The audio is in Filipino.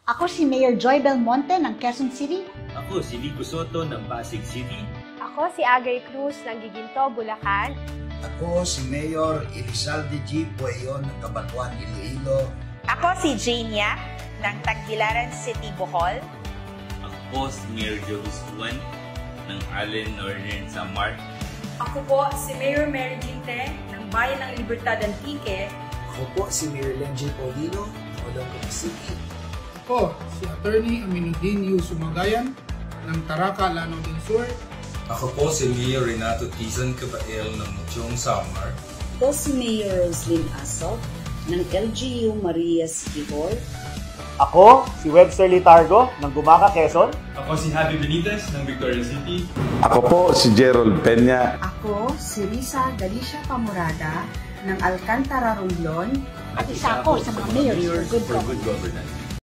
Ako si Mayor Joy Belmonte ng Quezon City. Ako si Vico Soto ng Pasig City. Ako si Agay Cruz ng Giginto, Bulacan. Ako si Mayor Elizalde G. Pueyo ng Cabanatuan, Iloilo. Ako si Jania ng Tagbilaran City, Bohol. Ako si Mayor Joe Gustuan ng Allen Northern Samar. Ako po si Mayor Mary Ginte ng Bayan ng Libertad Antique. Ako po si Mayor Lenji Paulino ng Olongapo City. Ako si Attorney Aminuddin Yu Sumagayan ng Taraca, Lanao del Sur. Ako po si Mayor Renato Tizan Cabael ng Muchong Samar. Ako si Mayor Roslyn Asop ng LGU Maria City Hall. Ako si Webster Litargo ng Gumaca, Quezon. Ako si Javi Benitez ng Victoria City. Ako po si Gerald Peña. Ako si Risa Galicia Pamorada ng Alcantara, Romblon. At isa ako sa mga mayors for good governance.